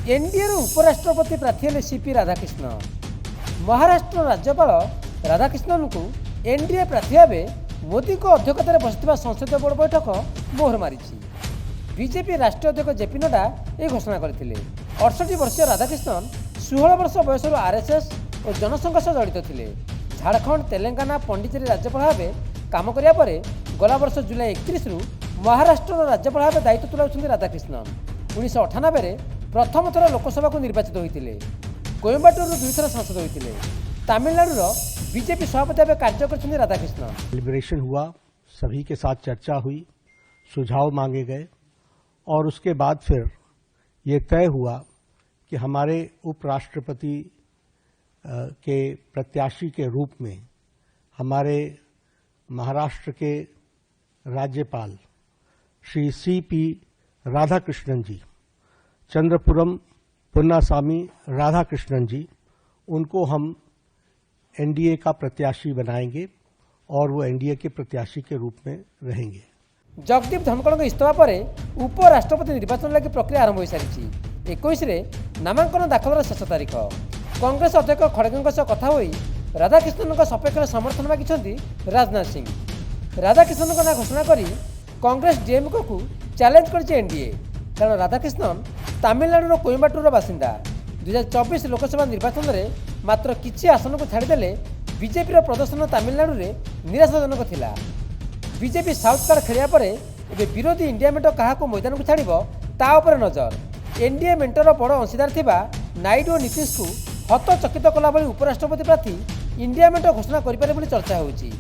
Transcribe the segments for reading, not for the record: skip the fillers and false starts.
NDA उपराष्ट्रपति प्रार्थी हेले सीपी राधाकृष्ण। महाराष्ट्र राज्यपाल राधाकृष्णन को एनडीए प्रार्थी भाव मोदी को अध्यक्षतार बसुवा संसदीय बोर्ड बैठक मोहर मारी। बीजेपी राष्ट्रीय अध्यक्ष जेपी नड्डा यह घोषणा करते। 68 वर्षीय राधाकृष्णन 16 वर्ष बयस आरएसएस और जनसंघ सह जड़ित थे। झारखंड, तेलंगाना, पंडिचेरी राज्यपाल भाव काम करिया परे गला वर्ष जुलाई 31 रु महाराष्ट्र राज्यपाल भाव दायित्व तुलाउछन्ति राधाकृष्णन। 1998 प्रथम थर लोकसभा को निर्वाचित होते। कोयम्बाटूर 2 थर सांसद होते। तमिलनाडु बीजेपी सभापति भाव कार्य कर राधाकृष्णन। लिबरेशन हुआ, सभी के साथ चर्चा हुई, सुझाव मांगे गए और उसके बाद फिर ये तय हुआ कि हमारे उपराष्ट्रपति के प्रत्याशी के रूप में हमारे महाराष्ट्र के राज्यपाल श्री सीपी राधाकृष्णन जी, चंद्रपुरम पुन्नासामी राधाकृष्णन जी, उनको हम एनडीए का प्रत्याशी बनाएंगे और वो एनडीए के प्रत्याशी के रूप में रहेंगे। जगदीप धनखड़ इस्तीफा पर उपराष्ट्रपति निर्वाचन लगी प्रक्रिया आरंभ हो सारी। 21 नामांकन दाखल शेष तारीख। कांग्रेस अध्यक्ष खड़गे सह कथा होई राधाकृष्णन सपक्ष समर्थन मागिछन्ति राजनाथ सिंह। राधाकृष्णन ना घोषणा करी कांग्रेस डीएमके को चैलेंज कर एनडीए, कारण राधाकृष्णन तमिलनाडुर कोयम्बाटूर बासिंदा। 2024 लोकसभा निर्वाचन में मात्र किछि आसन को छाड़देले बीजेपी प्रदर्शन तमिलनाडु में निराशाजनक थिला। बीजेपी साउथ कार्ड खेलिया परे एबे विरोधी इंडिया मेंट कहा मैदान को छाड़िबो ता उपर नजर। एनडीए मेंटर बड़ अंशीदार थिबा नायडू और नीतीश को हतचकित कला भली उपराष्ट्रपति प्रार्थी इंडिया मेंट घोषणा करिपारे बोली चर्चा होउची।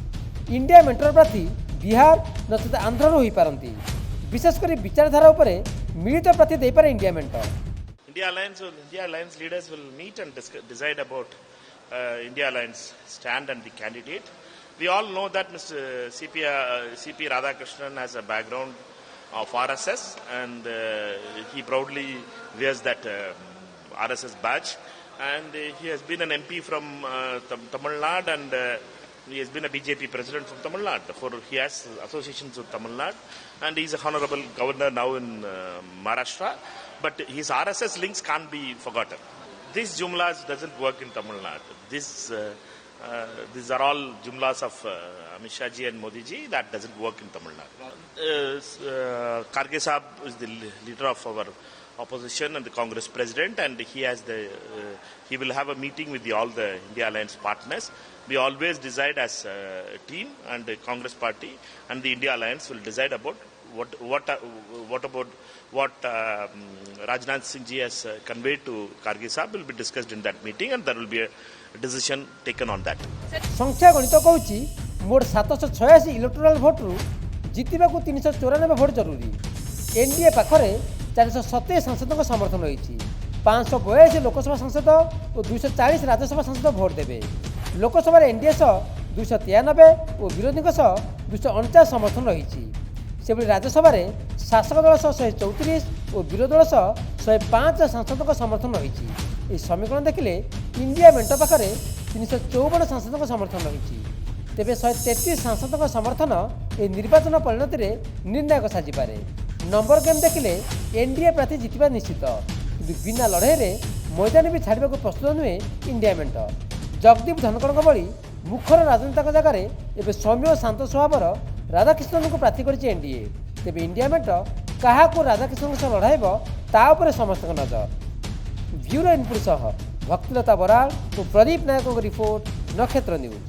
इंडिया मेंटर प्रार्थी बिहार नचेत आंध्रर होई पारंती। विशेषकर विचारधारा उपरे मिलित प्रार्थी देई पारे India mentor. India Alliance leaders will meet and decide about India Alliance stand and the candidate. We all know that Mr. CP Radhakrishnan has a background of RSS, and he proudly wears that RSS badge. And he has been an MP from Tamil Nadu, and he has been a BJP president from Tamil Nadu. He has associations with Tamil Nadu, and he is a honorable governor now in Maharashtra. But his RSS links can't be forgotten. These jumlas doesn't work in Tamil Nadu. These are all jumlas of Amit Shah ji and Modi ji. That doesn't work in Tamil Nadu. Kharge Sahab is the leader of our opposition and the Congress president, and he will have a meeting with all the India Alliance partners. We always decide as a team, and the Congress party and the India Alliance will decide about what Rajnath Singh ji has conveyed to Kharge Sahab will be discussed in that meeting, and there will be a decision taken on that. संख्या गणित कहूँ मोट 786 इलेक्टोराल vote रु जितवा को 394 vote जरूरी। NDA पाखरे 427 सांसदों समर्थन होती। 582 लोकसभा सांसद और 240 राज्यसभा सांसद भोट देवे। लोकसभा एनडीए सह 293 और विरोधी सह 249 समर्थन रही। से राज्यसभा शासक दल 134 और विरोधी दल 105 सांसदों समर्थन रही। समीकरण देखिले इंडिया मेंट पाखे 354 सांसदों समर्थन रही। तेरे 133 सांसदों समर्थन ए निर्वाचन परिणति में निर्णायक साजिपारे। नंबर गेम देखिले एनडीए प्रार्थी जितवा निश्चित, कि बिना लड़ाई मैदान भी छाड़ा प्रस्तुत नुहे इंडिया मेंट। जगदीप धनखड़ भली मुखर राजनेता जगह एवं सौम्य और शांत स्वभावर राधाकृष्णन को प्रार्थी कर एनडीए। तेज इंडिया मेंट क्या राधाकृष्णन सह लड़ाइब तापर समस्त नजर। ब्यूरो इनपुट सह भक्तिलता बराल और प्रदीप नायकों रिपोर्ट, नक्षत्र न्यूज।